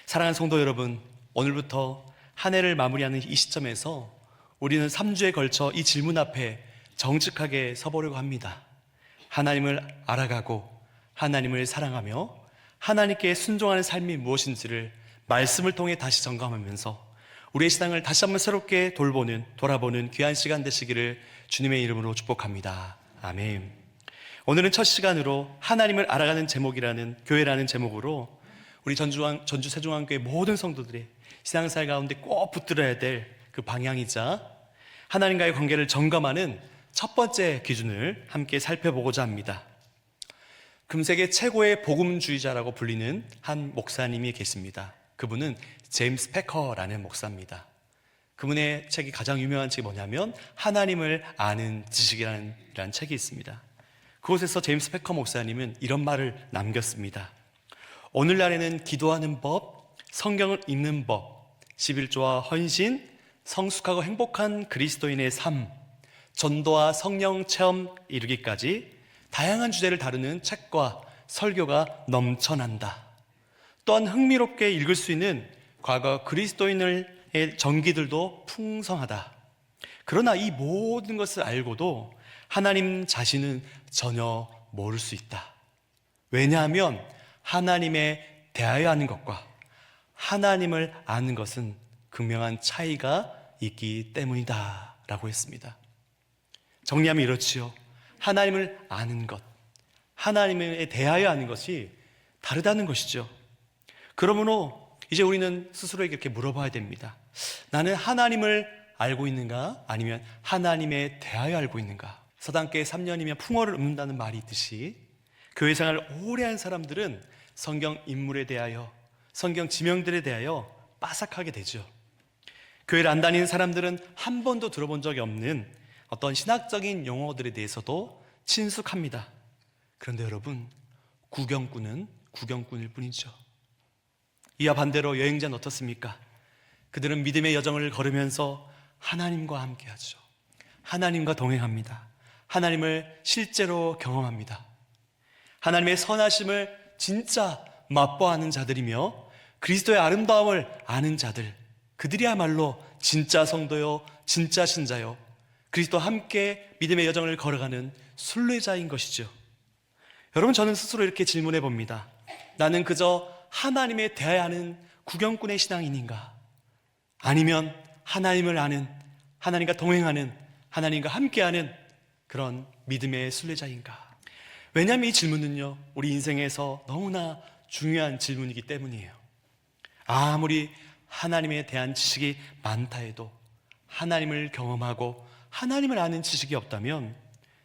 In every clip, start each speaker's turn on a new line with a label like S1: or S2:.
S1: 사랑하는 성도 여러분, 오늘부터 한 해를 마무리하는 이 시점에서 우리는 3주에 걸쳐 이 질문 앞에 정직하게 서보려고 합니다. 하나님을 알아가고 하나님을 사랑하며 하나님께 순종하는 삶이 무엇인지를 말씀을 통해 다시 점검하면서 우리의 신앙을 다시 한번 새롭게 돌아보는 귀한 시간 되시기를 주님의 이름으로 축복합니다. 아멘. 오늘은 첫 시간으로 하나님을 알아가는 제목이라는 교회라는 제목으로 우리 전주 세종한교회 모든 성도들의 신앙생활 가운데 꼭 붙들어야 될 그 방향이자 하나님과의 관계를 점검하는 첫 번째 기준을 함께 살펴보고자 합니다. 금세계 최고의 복음주의자라고 불리는 한 목사님이 계십니다. 그분은 제임스 패커라는 목사입니다. 그분의 책이 가장 유명한 책이 뭐냐면 하나님을 아는 지식이라는 책이 있습니다. 그곳에서 제임스 패커 목사님은 이런 말을 남겼습니다. 오늘날에는 기도하는 법, 성경을 읽는 법, 11조와 헌신, 성숙하고 행복한 그리스도인의 삶, 전도와 성령 체험 이루기까지 다양한 주제를 다루는 책과 설교가 넘쳐난다. 또한 흥미롭게 읽을 수 있는 과거 그리스도인의 전기들도 풍성하다. 그러나 이 모든 것을 알고도 하나님 자신은 전혀 모를 수 있다. 왜냐하면 하나님에 대하여 하는 것과 하나님을 아는 것은 극명한 차이가 있기 때문이다 라고 했습니다. 정리하면 이렇지요. 하나님을 아는 것, 하나님에 대하여 아는 것이 다르다는 것이죠. 그러므로 이제 우리는 스스로에게 이렇게 물어봐야 됩니다. 나는 하나님을 알고 있는가? 아니면 하나님에 대하여 알고 있는가? 서당계 3년이면 풍어를 읊는다는 말이 있듯이 교회 생활을 오래 한 사람들은 성경 인물에 대하여, 성경 지명들에 대하여 빠삭하게 되죠. 교회를 안 다니는 사람들은 한 번도 들어본 적이 없는 어떤 신학적인 용어들에 대해서도 친숙합니다. 그런데 여러분, 구경꾼은 구경꾼일 뿐이죠. 이와 반대로 여행자는 어떻습니까? 그들은 믿음의 여정을 걸으면서 하나님과 함께하죠. 하나님과 동행합니다. 하나님을 실제로 경험합니다. 하나님의 선하심을 진짜 맛보아하는 자들이며 그리스도의 아름다움을 아는 자들, 그들이야말로 진짜 성도요, 진짜 신자요, 그리스도와 함께 믿음의 여정을 걸어가는 순례자인 것이죠. 여러분, 저는 스스로 이렇게 질문해 봅니다. 나는 그저 하나님에 대하여 하는 구경꾼의 신앙인인가? 아니면 하나님을 아는, 하나님과 동행하는, 하나님과 함께하는 그런 믿음의 순례자인가? 왜냐하면 이 질문은요, 우리 인생에서 너무나 중요한 질문이기 때문이에요. 아무리 하나님에 대한 지식이 많다 해도 하나님을 경험하고 하나님을 아는 지식이 없다면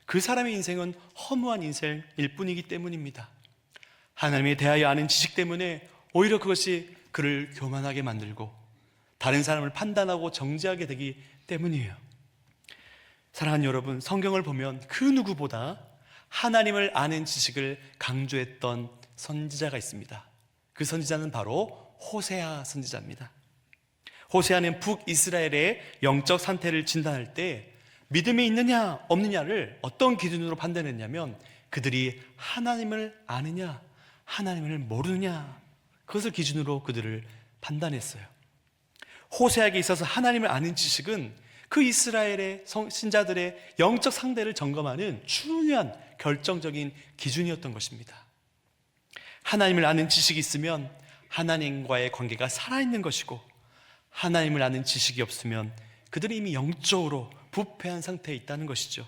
S1: 그 사람의 인생은 허무한 인생일 뿐이기 때문입니다. 하나님에 대하여 아는 지식 때문에 오히려 그것이 그를 교만하게 만들고 다른 사람을 판단하고 정죄하게 되기 때문이에요. 사랑하는 여러분, 성경을 보면 그 누구보다 하나님을 아는 지식을 강조했던 선지자가 있습니다. 그 선지자는 바로 호세아 선지자입니다. 호세아는 북이스라엘의 영적 상태를 진단할 때 믿음이 있느냐 없느냐를 어떤 기준으로 판단했냐면 그들이 하나님을 아느냐 하나님을 모르느냐, 그것을 기준으로 그들을 판단했어요. 호세아에게 있어서 하나님을 아는 지식은 그 이스라엘의 신자들의 영적 상태를 점검하는 중요한 결정적인 기준이었던 것입니다. 하나님을 아는 지식이 있으면 하나님과의 관계가 살아있는 것이고, 하나님을 아는 지식이 없으면 그들이 이미 영적으로 부패한 상태에 있다는 것이죠.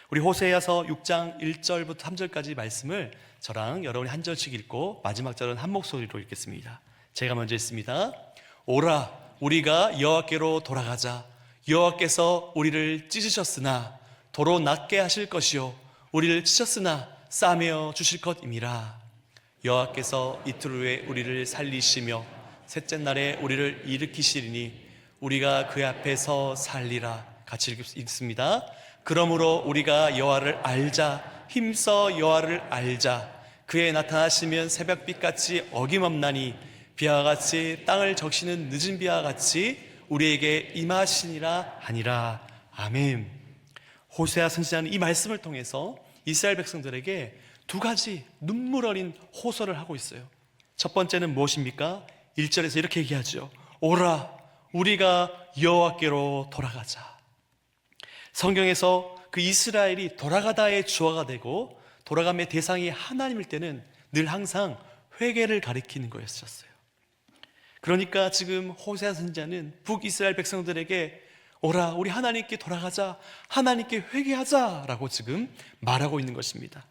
S1: 우리 호세아서 6장 1절부터 3절까지 말씀을 저랑 여러분이 한 절씩 읽고 마지막 절은 한 목소리로 읽겠습니다. 제가 먼저 읽습니다. 오라, 우리가 여호와께로 돌아가자. 여호와께서 우리를 찢으셨으나 도로 낫게 하실 것이요 우리를 치셨으나 싸매어 주실 것임이라. 여호와께서 이틀 후에 우리를 살리시며 셋째 날에 우리를 일으키시리니 우리가 그 앞에서 살리라. 같이 읽습니다. 그러므로 우리가 여호와를 알자. 힘써 여호와를 알자. 그의 나타나시면 새벽빛같이 어김없나니 비와 같이 땅을 적시는 늦은 비와 같이 우리에게 임하시니라 하니라. 아멘. 호세아 선지자는 이 말씀을 통해서 이스라엘 백성들에게 두 가지 눈물 어린 호소를 하고 있어요. 첫 번째는 무엇입니까? 1절에서 이렇게 얘기하죠. 오라, 우리가 여호와께로 돌아가자. 성경에서 그 이스라엘이 돌아가다의 주어가 되고 돌아감의 대상이 하나님일 때는 늘 항상 회개를 가리키는 거였었어요. 그러니까 지금 호세아 선지자는 북이스라엘 백성들에게 오라, 우리 하나님께 돌아가자, 하나님께 회개하자라고 지금 말하고 있는 것입니다.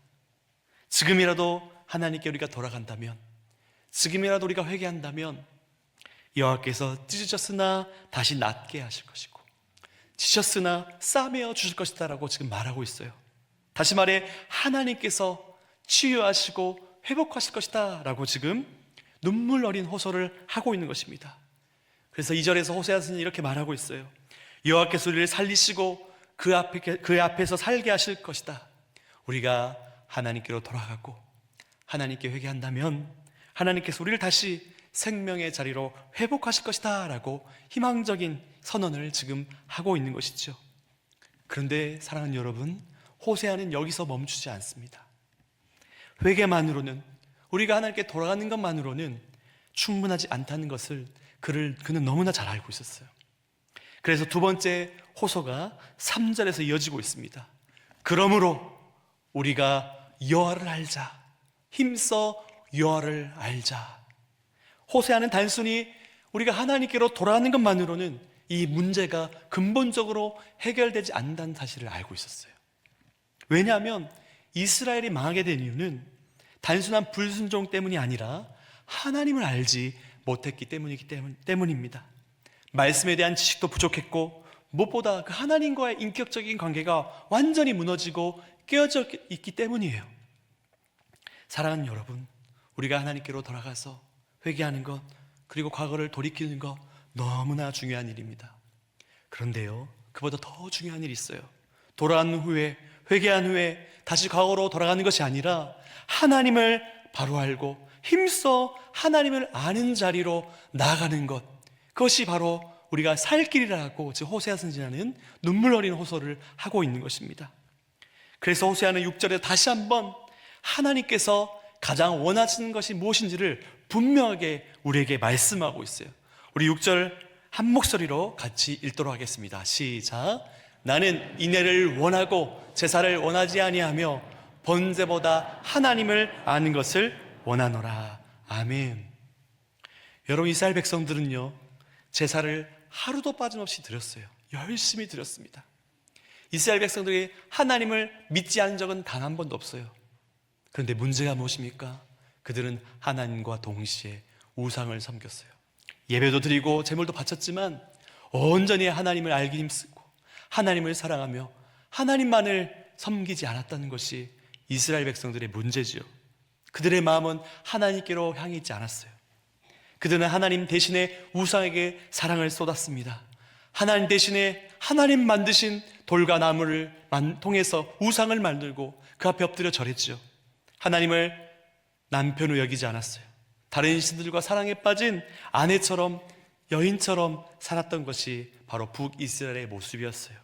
S1: 지금이라도 하나님께 우리가 돌아간다면, 지금이라도 우리가 회개한다면 여호와께서 찢으셨으나 다시 낫게 하실 것이고 지셨으나 싸매어 주실 것이다 라고 지금 말하고 있어요. 다시 말해 하나님께서 치유하시고 회복하실 것이다 라고 지금 눈물 어린 호소를 하고 있는 것입니다. 그래서 2절에서 호세아 선지자는 이렇게 말하고 있어요. 여호와께서 우리를 살리시고 그 앞에서 살게 하실 것이다. 우리가 하나님께로 돌아가고 하나님께 회개한다면 하나님께서 우리를 다시 생명의 자리로 회복하실 것이다 라고 희망적인 선언을 지금 하고 있는 것이죠. 그런데 사랑하는 여러분, 호세아는 여기서 멈추지 않습니다. 회개만으로는, 우리가 하나님께 돌아가는 것만으로는 충분하지 않다는 것을 그는 너무나 잘 알고 있었어요. 그래서 두 번째 호소가 3절에서 이어지고 있습니다. 그러므로 우리가 여호와를 알자, 힘써 여호와를 알자. 호세아는 단순히 우리가 하나님께로 돌아가는 것만으로는 이 문제가 근본적으로 해결되지 않는다는 사실을 알고 있었어요. 왜냐하면 이스라엘이 망하게 된 이유는 단순한 불순종 때문이 아니라 하나님을 알지 못했기 때문입니다. 말씀에 대한 지식도 부족했고 무엇보다 그 하나님과의 인격적인 관계가 완전히 무너지고 깨어져 있기 때문이에요. 사랑하는 여러분, 우리가 하나님께로 돌아가서 회개하는 것, 그리고 과거를 돌이키는 것 너무나 중요한 일입니다. 그런데요, 그보다 더 중요한 일이 있어요. 돌아간 후에, 회개한 후에 다시 과거로 돌아가는 것이 아니라 하나님을 바로 알고 힘써 하나님을 아는 자리로 나아가는 것, 그것이 바로 우리가 살 길이라고 즉 호세아 선지자는 눈물 어린 호소를 하고 있는 것입니다. 그래서 호세아는 6절에 다시 한번 하나님께서 가장 원하시는 것이 무엇인지를 분명하게 우리에게 말씀하고 있어요. 우리 6절 한 목소리로 같이 읽도록 하겠습니다. 시작. 나는 인애를 원하고 제사를 원하지 아니하며 번제보다 하나님을 아는 것을 원하노라. 아멘. 여러분, 이스라엘 백성들은요, 제사를 하루도 빠짐없이 드렸어요. 열심히 드렸습니다. 이스라엘 백성들이 하나님을 믿지 않은 적은 단 한 번도 없어요. 그런데 문제가 무엇입니까? 그들은 하나님과 동시에 우상을 섬겼어요. 예배도 드리고 제물도 바쳤지만 온전히 하나님을 알기 힘쓰고 하나님을 사랑하며 하나님만을 섬기지 않았다는 것이 이스라엘 백성들의 문제지요. 그들의 마음은 하나님께로 향해 있지 않았어요. 그들은 하나님 대신에 우상에게 사랑을 쏟았습니다. 하나님 대신에 하나님 만드신 돌과 나무를 통해서 우상을 만들고 그 앞에 엎드려 절했죠. 하나님을 남편으로 여기지 않았어요. 다른 신들과 사랑에 빠진 아내처럼, 여인처럼 살았던 것이 바로 북이스라엘의 모습이었어요.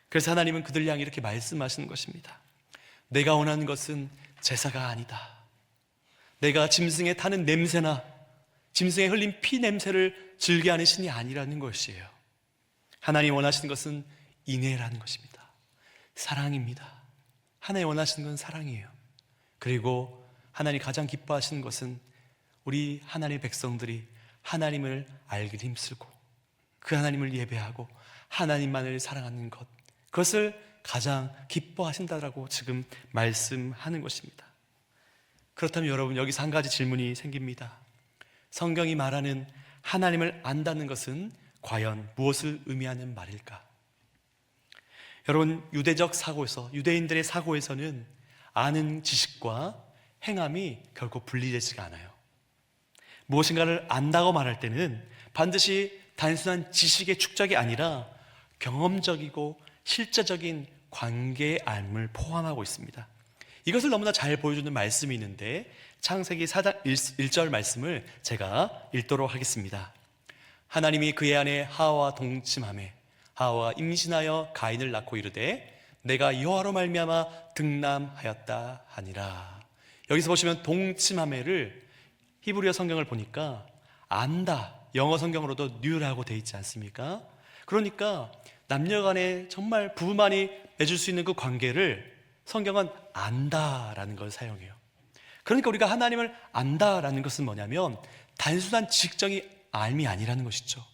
S1: 그래서 하나님은 그들 향해 이렇게 말씀하시는 것입니다. 내가 원하는 것은 제사가 아니다. 내가 짐승에 타는 냄새나 짐승에 흘린 피 냄새를 즐겨하는 신이 아니라는 것이에요. 하나님 원하시는 것은 인애라는 것입니다. 사랑입니다. 하나님 원하시는 건 사랑이에요. 그리고 하나님 가장 기뻐하시는 것은 우리 하나님의 백성들이 하나님을 알기 힘쓰고 그 하나님을 예배하고 하나님만을 사랑하는 것, 그것을 가장 기뻐하신다라고 지금 말씀하는 것입니다. 그렇다면 여러분, 여기서 한 가지 질문이 생깁니다. 성경이 말하는 하나님을 안다는 것은 과연 무엇을 의미하는 말일까? 여러분, 유대적 사고에서, 유대인들의 사고에서는 아는 지식과 행함이 결코 분리되지가 않아요. 무엇인가를 안다고 말할 때는 반드시 단순한 지식의 축적이 아니라 경험적이고 실제적인 관계의 알을 포함하고 있습니다. 이것을 너무나 잘 보여주는 말씀이 있는데 창세기 4장 1절 말씀을 제가 읽도록 하겠습니다. 하나님이 그의 아내 하와와 동침하매 하와가 임신하여 가인을 낳고 이르되 내가 여호와로 말미암아 등남하였다 하니라. 여기서 보시면 동침하매를 히브리어 성경을 보니까 안다. 영어 성경으로도 knew라고 되어 있지 않습니까? 그러니까 남녀간에 정말 부부만이 맺을 수 있는 그 관계를 성경은 안다라는 걸 사용해요. 그러니까 우리가 하나님을 안다라는 것은 뭐냐면 단순한 지식적인 알미 아니라는 것이죠.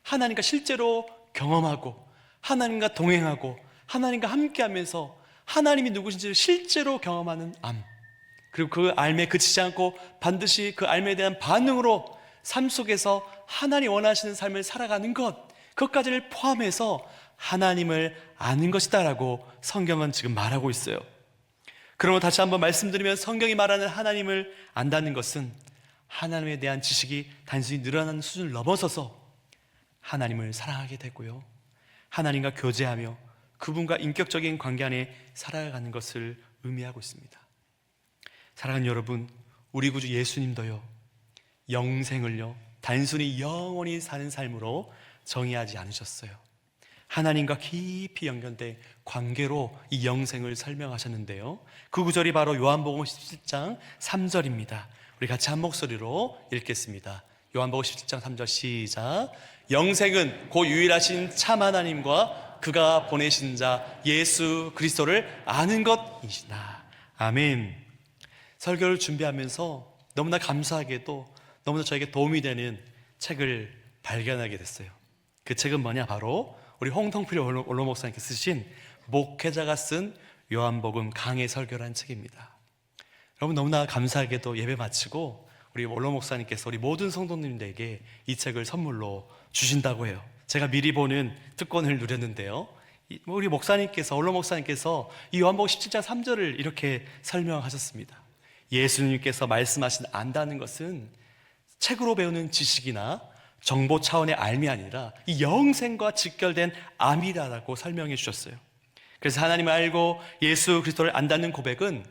S1: 하나님과 실제로 경험하고 하나님과 동행하고 하나님과 함께하면서 하나님이 누구신지를 실제로 경험하는 암, 그리고 그 알매에 그치지 않고 반드시 그 알매에 대한 반응으로 삶 속에서 하나님 원하시는 삶을 살아가는 것, 그것까지를 포함해서 하나님을 아는 것이다 라고 성경은 지금 말하고 있어요. 그러면 다시 한번 말씀드리면 성경이 말하는 하나님을 안다는 것은 하나님에 대한 지식이 단순히 늘어나는 수준을 넘어서서 하나님을 사랑하게 되고요, 하나님과 교제하며 그분과 인격적인 관계 안에 살아가는 것을 의미하고 있습니다. 사랑하는 여러분, 우리 구주 예수님도요, 영생을요 단순히 영원히 사는 삶으로 정의하지 않으셨어요. 하나님과 깊이 연결된 관계로 이 영생을 설명하셨는데요, 그 구절이 바로 요한복음 17장 3절입니다. 우리 같이 한 목소리로 읽겠습니다. 요한복음 17장 3절 시작. 영생은 곧 유일하신 참 하나님과 그가 보내신 자 예수 그리스도를 아는 것이시다. 아멘. 설교를 준비하면서 너무나 감사하게도 너무나 저에게 도움이 되는 책을 발견하게 됐어요. 그 책은 뭐냐, 바로 우리 홍성필 원로 목사님께 쓰신 목회자가 쓴 요한복음 강해 설교라는 책입니다. 여러분, 너무나 감사하게도 예배 마치고 우리 원로 목사님께서 우리 모든 성도님들에게 이 책을 선물로 주신다고 해요. 제가 미리 보는 특권을 누렸는데요, 우리 목사님께서, 원로 목사님께서 이 요한복음 17장 3절을 이렇게 설명하셨습니다. 예수님께서 말씀하신 안다는 것은 책으로 배우는 지식이나 정보 차원의 알미 아니라 이 영생과 직결된 암이라고 설명해 주셨어요. 그래서 하나님을 알고 예수 그리스도를 안다는 고백은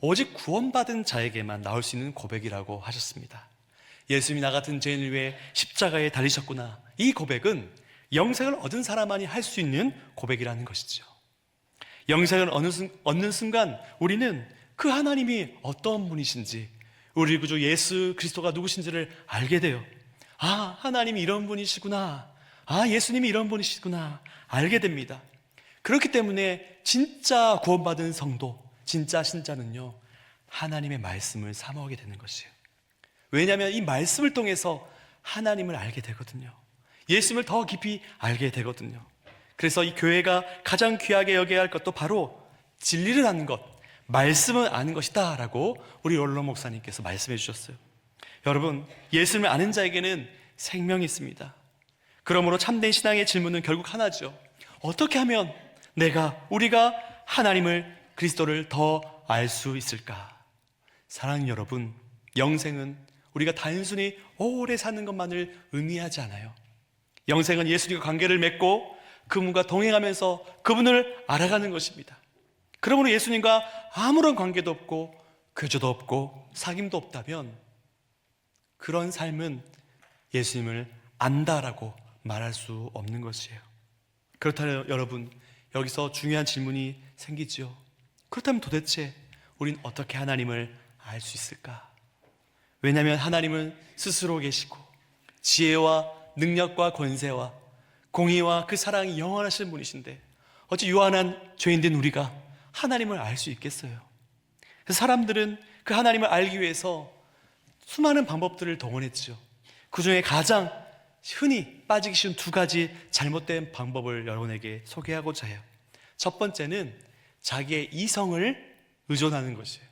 S1: 오직 구원받은 자에게만 나올 수 있는 고백이라고 하셨습니다. 예수님이 나 같은 죄인을 위해 십자가에 달리셨구나, 이 고백은 영생을 얻은 사람만이 할 수 있는 고백이라는 것이죠. 영생을 얻는 순간 우리는 그 하나님이 어떤 분이신지, 우리 구주 예수 그리스도가 누구신지를 알게 돼요. 아, 하나님이 이런 분이시구나, 아, 예수님이 이런 분이시구나 알게 됩니다. 그렇기 때문에 진짜 구원받은 성도, 진짜 신자는요, 하나님의 말씀을 사모하게 되는 것이에요. 왜냐하면 이 말씀을 통해서 하나님을 알게 되거든요. 예수님을 더 깊이 알게 되거든요. 그래서 이 교회가 가장 귀하게 여겨야 할 것도 바로 진리를 아는 것, 말씀을 아는 것이다 라고 우리 원로 목사님께서 말씀해 주셨어요. 여러분, 예수님을 아는 자에게는 생명이 있습니다. 그러므로 참된 신앙의 질문은 결국 하나죠. 어떻게 하면 우리가 하나님을, 그리스도를 더 알 수 있을까? 사랑하는 여러분, 영생은 우리가 단순히 오래 사는 것만을 의미하지 않아요. 영생은 예수님과 관계를 맺고 그분과 동행하면서 그분을 알아가는 것입니다. 그러므로 예수님과 아무런 관계도 없고 교제도 없고 사귐도 없다면 그런 삶은 예수님을 안다라고 말할 수 없는 것이에요. 그렇다면 여러분, 여기서 중요한 질문이 생기지요. 그렇다면 도대체 우린 어떻게 하나님을 알 수 있을까? 왜냐하면 하나님은 스스로 계시고 지혜와 능력과 권세와 공의와 그 사랑이 영원하신 분이신데 어찌 유한한 죄인된 우리가 하나님을 알 수 있겠어요? 그래서 사람들은 그 하나님을 알기 위해서 수많은 방법들을 동원했죠. 그 중에 가장 흔히 빠지기 쉬운 두 가지 잘못된 방법을 여러분에게 소개하고자 해요. 첫 번째는 자기의 이성을 의존하는 것이에요.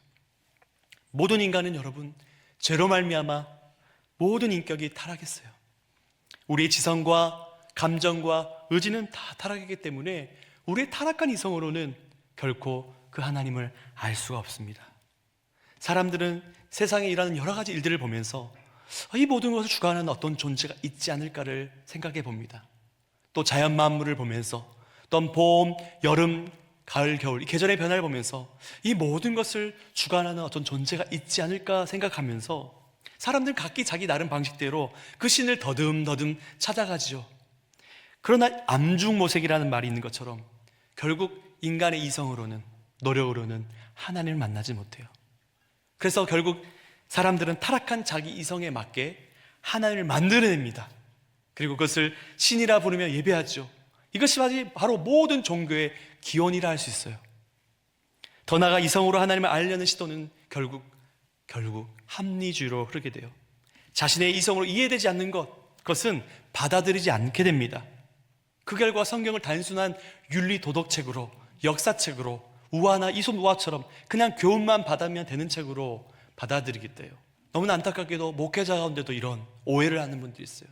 S1: 모든 인간은 여러분, 죄로 말미암아 모든 인격이 타락했어요. 우리의 지성과 감정과 의지는 다 타락했기 때문에 우리의 타락한 이성으로는 결코 그 하나님을 알 수가 없습니다. 사람들은 세상에 일하는 여러 가지 일들을 보면서 이 모든 것을 주관하는 어떤 존재가 있지 않을까를 생각해 봅니다. 또 자연 만물을 보면서, 또 봄, 여름, 가을, 겨울 이 계절의 변화를 보면서 이 모든 것을 주관하는 어떤 존재가 있지 않을까 생각하면서 사람들은 각기 자기 나름 방식대로 그 신을 더듬더듬 찾아가지요. 그러나 암중모색이라는 말이 있는 것처럼 결국 인간의 이성으로는, 노력으로는 하나님을 만나지 못해요. 그래서 결국 사람들은 타락한 자기 이성에 맞게 하나님을 만들어냅니다. 그리고 그것을 신이라 부르며 예배하죠. 이것이 바로 모든 종교의 기원이라 할 수 있어요. 더 나아가 이성으로 하나님을 알려는 시도는 결국 합리주의로 흐르게 돼요. 자신의 이성으로 이해되지 않는 그것은 받아들이지 않게 됩니다. 그 결과 성경을 단순한 윤리 도덕책으로, 역사책으로, 우화나 이솝 우화처럼 그냥 교훈만 받으면 되는 책으로 받아들이게 돼요. 너무나 안타깝게도 목회자 가운데도 이런 오해를 하는 분들이 있어요.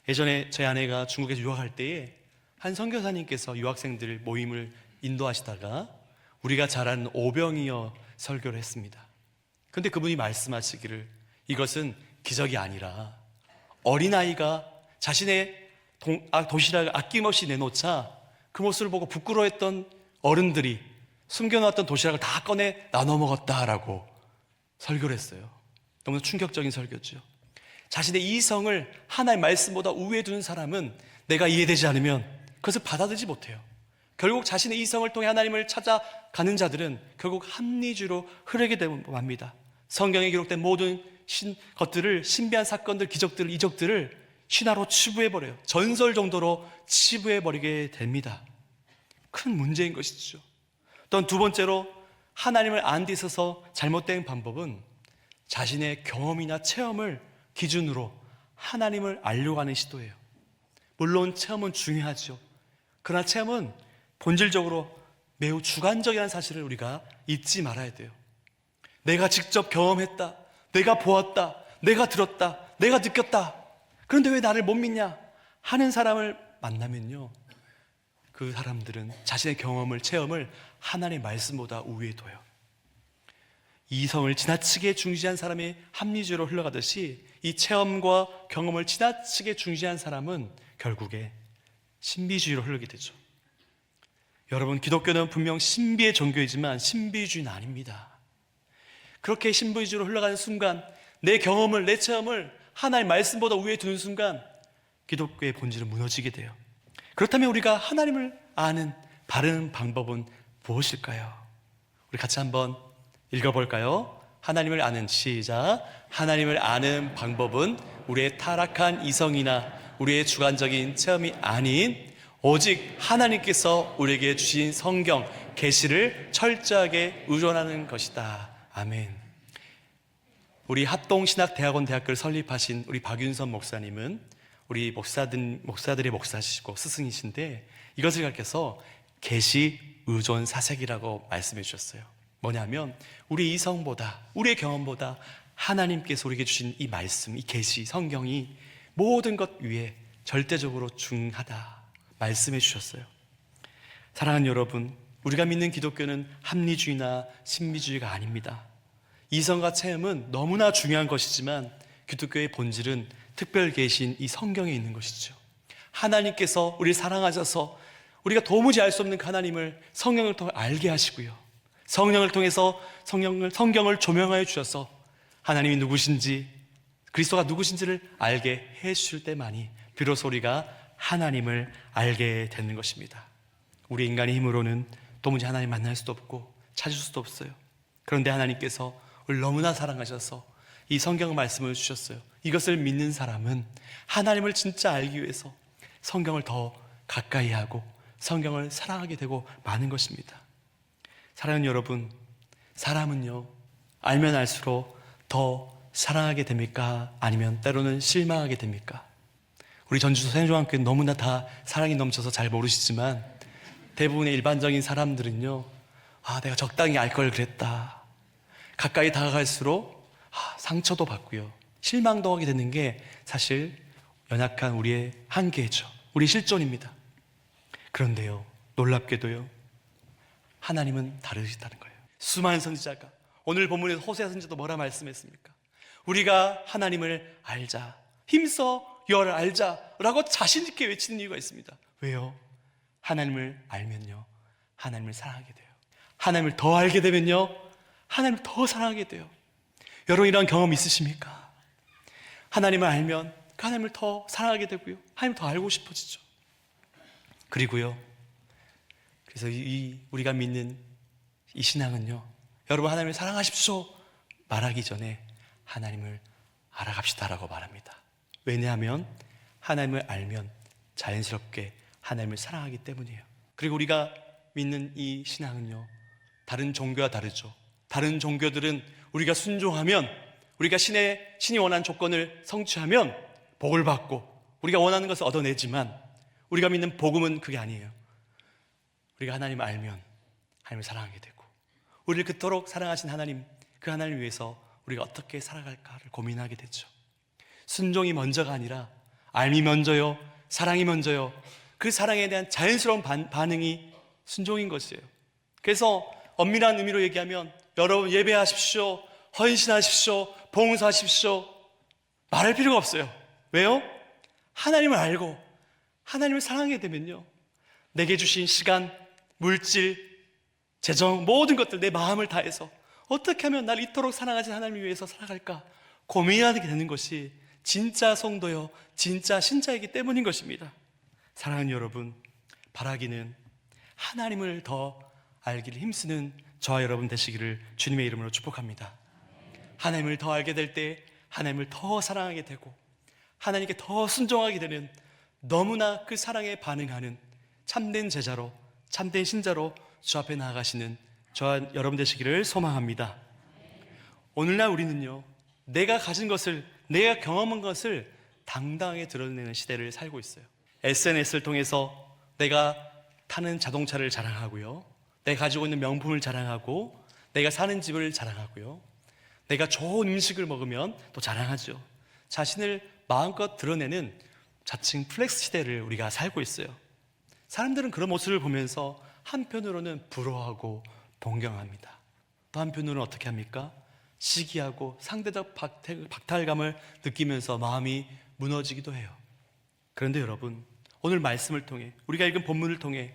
S1: 예전에 저희 아내가 중국에서 유학할 때에 한 선교사님께서 유학생들 모임을 인도하시다가 우리가 잘 아는 오병이어 설교를 했습니다. 그런데 그분이 말씀하시기를 이것은 기적이 아니라 어린아이가 자신의 도시락을 아낌없이 내놓자 그 모습을 보고 부끄러워했던 어른들이 숨겨놨던 도시락을 다 꺼내 나눠 먹었다라고 설교를 했어요. 너무나 충격적인 설교죠. 자신의 이성을 하나의 말씀보다 우위에 두는 사람은 내가 이해되지 않으면 그것을 받아들이지 못해요. 결국 자신의 이성을 통해 하나님을 찾아가는 자들은 결국 합리주의로 흐르게 됩니다. 성경에 기록된 모든 것들을, 신비한 사건들, 기적들을, 이적들을 신화로 치부해버려요. 전설 정도로 치부해버리게 됩니다. 큰 문제인 것이죠. 또한 두 번째로 하나님을 아는 데 있어서 잘못된 방법은 자신의 경험이나 체험을 기준으로 하나님을 알려고 하는 시도예요. 물론 체험은 중요하죠. 그러나 체험은 본질적으로 매우 주관적이라는 사실을 우리가 잊지 말아야 돼요. 내가 직접 경험했다, 내가 보았다, 내가 들었다, 내가 느꼈다. 그런데 왜 나를 못 믿냐 하는 사람을 만나면요, 그 사람들은 자신의 경험을, 체험을 하나님의 말씀보다 우위에 둬요. 이성을 지나치게 중시한 사람이 합리주의로 흘러가듯이 이 체험과 경험을 지나치게 중시한 사람은 결국에 신비주의로 흐르게 되죠. 여러분, 기독교는 분명 신비의 종교이지만 신비주의는 아닙니다. 그렇게 신비주의로 흘러가는 순간 내 경험을, 내 체험을 하나님의 말씀보다 위에 두는 순간 기독교의 본질은 무너지게 돼요. 그렇다면 우리가 하나님을 아는 바른 방법은 무엇일까요? 우리 같이 한번 읽어볼까요? 하나님을 아는, 시작. 하나님을 아는 방법은 우리의 타락한 이성이나 우리의 주관적인 체험이 아닌 오직 하나님께서 우리에게 주신 성경, 계시를 철저하게 의존하는 것이다. 아멘. 우리 합동신학대학원 대학교를 설립하신 우리 박윤선 목사님은 우리 목사들의 목사시고 스승이신데 이것을 가르쳐서 계시 의존 사색이라고 말씀해 주셨어요. 뭐냐면 우리 이성보다, 우리의 경험보다 하나님께서 우리에게 주신 이 말씀, 이 계시, 성경이 모든 것 위에 절대적으로 중하다 말씀해 주셨어요. 사랑하는 여러분, 우리가 믿는 기독교는 합리주의나 신비주의가 아닙니다. 이성과 체험은 너무나 중요한 것이지만 기독교의 본질은 특별 계시인 이 성경에 있는 것이죠. 하나님께서 우리를 사랑하셔서 우리가 도무지 알 수 없는 그 하나님을 성경을 통해 알게 하시고요, 성령을 통해서 성경을 조명하여 주셔서 하나님이 누구신지, 그리스도가 누구신지를 알게 해 주실 때만이 비로소 우리가 하나님을 알게 되는 것입니다. 우리 인간의 힘으로는 도무지 하나님 만날 수도 없고 찾을 수도 없어요. 그런데 하나님께서 우리를 너무나 사랑하셔서 이 성경 말씀을 주셨어요. 이것을 믿는 사람은 하나님을 진짜 알기 위해서 성경을 더 가까이 하고 성경을 사랑하게 되고 마는 것입니다. 사랑하는 여러분, 사람은요, 알면 알수록 더 사랑하게 됩니까? 아니면 때로는 실망하게 됩니까? 우리 전주서 생존학교에 너무나 다 사랑이 넘쳐서 잘 모르시지만 대부분의 일반적인 사람들은요, 내가 적당히 알 걸 그랬다. 가까이 다가갈수록 상처도 받고요, 실망도 하게 되는 게 사실 연약한 우리의 한계죠. 우리 실존입니다. 그런데요, 놀랍게도요, 하나님은 다르시다는 거예요. 수많은 선지자가, 오늘 본문에서 호세아 선지자도 뭐라 말씀했습니까? 우리가 하나님을 알자, 힘써 여호와를 알자라고 자신 있게 외치는 이유가 있습니다. 왜요? 하나님을 알면요, 하나님을 사랑하게 돼요. 하나님을 더 알게 되면요, 하나님을 더 사랑하게 돼요. 여러분, 이런 경험 있으십니까? 하나님을 알면 그 하나님을 더 사랑하게 되고요, 하나님을 더 알고 싶어지죠. 그리고요, 그래서 우리가 믿는 이 신앙은요, 여러분 하나님을 사랑하십시오 말하기 전에 하나님을 알아갑시다라고 말합니다. 왜냐하면 하나님을 알면 자연스럽게 하나님을 사랑하기 때문이에요. 그리고 우리가 믿는 이 신앙은요, 다른 종교와 다르죠. 다른 종교들은 우리가 순종하면, 우리가 신이 원하는 조건을 성취하면 복을 받고 우리가 원하는 것을 얻어내지만, 우리가 믿는 복음은 그게 아니에요. 우리가 하나님을 알면 하나님을 사랑하게 되고, 우리를 그토록 사랑하신 하나님, 그 하나님을 위해서 우리가 어떻게 살아갈까를 고민하게 되죠. 순종이 먼저가 아니라 알미 먼저요, 사랑이 먼저요. 그 사랑에 대한 자연스러운 반응이 순종인 것이에요. 그래서 엄밀한 의미로 얘기하면 여러분 예배하십시오, 헌신하십시오, 봉사하십시오 말할 필요가 없어요. 왜요? 하나님을 알고 하나님을 사랑하게 되면요, 내게 주신 시간, 물질, 재정, 모든 것들 내 마음을 다해서 어떻게 하면 날 이토록 사랑하신 하나님을 위해서 살아갈까 고민하게 되는 것이 진짜 성도요, 진짜 신자이기 때문인 것입니다. 사랑하는 여러분, 바라기는 하나님을 더 알기를 힘쓰는 저와 여러분 되시기를 주님의 이름으로 축복합니다. 하나님을 더 알게 될 때 하나님을 더 사랑하게 되고 하나님께 더 순종하게 되는, 너무나 그 사랑에 반응하는 참된 제자로, 참된 신자로 주 앞에 나아가시는 저와 여러분 되시기를 소망합니다. 오늘날 우리는요, 내가 가진 것을, 내가 경험한 것을 당당하게 드러내는 시대를 살고 있어요. SNS를 통해서 내가 타는 자동차를 자랑하고요, 내가 가지고 있는 명품을 자랑하고, 내가 사는 집을 자랑하고요, 내가 좋은 음식을 먹으면 또 자랑하죠. 자신을 마음껏 드러내는 자칭 플렉스 시대를 우리가 살고 있어요. 사람들은 그런 모습을 보면서 한편으로는 부러워하고 동경합니다. 또 한편으로는 어떻게 합니까? 시기하고 상대적 박탈감을 느끼면서 마음이 무너지기도 해요. 그런데 여러분, 오늘 말씀을 통해, 우리가 읽은 본문을 통해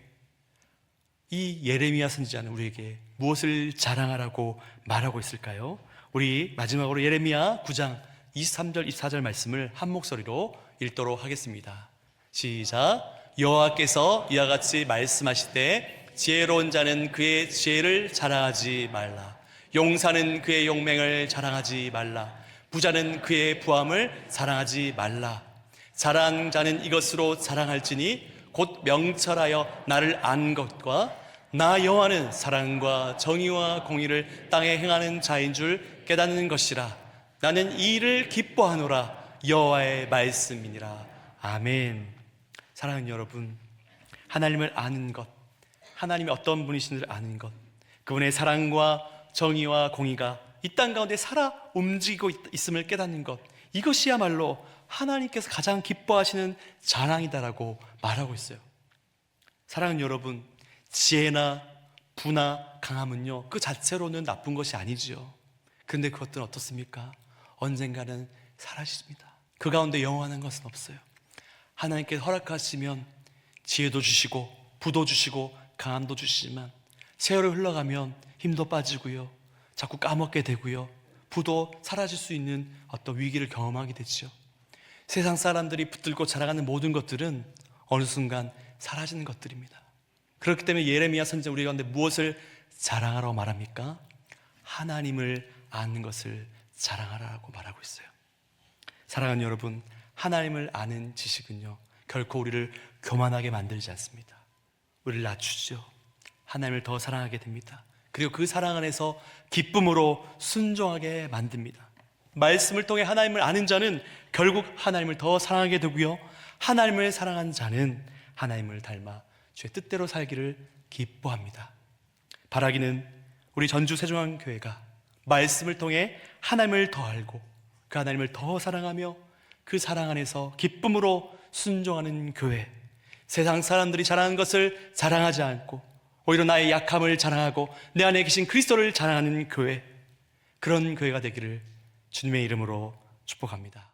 S1: 이 예레미야 선지자는 우리에게 무엇을 자랑하라고 말하고 있을까요? 우리 마지막으로 예레미야 9장 23절 24절 말씀을 한 목소리로 읽도록 하겠습니다. 시작. 여호와께서 이와 같이 말씀하시되 지혜로운 자는 그의 지혜를 자랑하지 말라. 용사는 그의 용맹을 자랑하지 말라. 부자는 그의 부함을 자랑하지 말라. 자랑하는 자는 이것으로 자랑할지니 곧 명철하여 나를 안 것과 나 여호와는 사랑과 정의와 공의를 땅에 행하는 자인 줄 깨닫는 것이라. 나는 이 일을 기뻐하노라. 여호와의 말씀이니라. 아멘. 사랑하는 여러분, 하나님을 아는 것, 하나님이 어떤 분이신지를 아는 것, 그분의 사랑과 정의와 공의가 이 땅 가운데 살아 움직이고 있음을 깨닫는 것, 이것이야말로 하나님께서 가장 기뻐하시는 자랑이다라고 말하고 있어요. 사랑하는 여러분, 지혜나 부나 강함은요, 그 자체로는 나쁜 것이 아니지요. 그런데 그것들은 어떻습니까? 언젠가는 사라집니다. 그 가운데 영원한 것은 없어요. 하나님께서 허락하시면 지혜도 주시고 부도 주시고 강함도 주시지만 세월이 흘러가면 힘도 빠지고요, 자꾸 까먹게 되고요, 부도 사라질 수 있는 어떤 위기를 경험하게 되죠. 세상 사람들이 붙들고 자랑하는 모든 것들은 어느 순간 사라지는 것들입니다. 그렇기 때문에 예레미야 선지자 우리 가운데 무엇을 자랑하라고 말합니까? 하나님을 아는 것을 자랑하라고 말하고 있어요. 사랑하는 여러분, 하나님을 아는 지식은요, 결코 우리를 교만하게 만들지 않습니다. 우리를 낮추죠. 하나님을 더 사랑하게 됩니다. 그리고 그 사랑 안에서 기쁨으로 순종하게 만듭니다. 말씀을 통해 하나님을 아는 자는 결국 하나님을 더 사랑하게 되고요, 하나님을 사랑하는 자는 하나님을 닮아 주의 뜻대로 살기를 기뻐합니다. 바라기는 우리 전주 세종안교회가 말씀을 통해 하나님을 더 알고 그 하나님을 더 사랑하며 그 사랑 안에서 기쁨으로 순종하는 교회, 세상 사람들이 자랑하는 것을 자랑하지 않고 오히려 나의 약함을 자랑하고 내 안에 계신 그리스도를 자랑하는 교회, 그런 교회가 되기를 주님의 이름으로 축복합니다.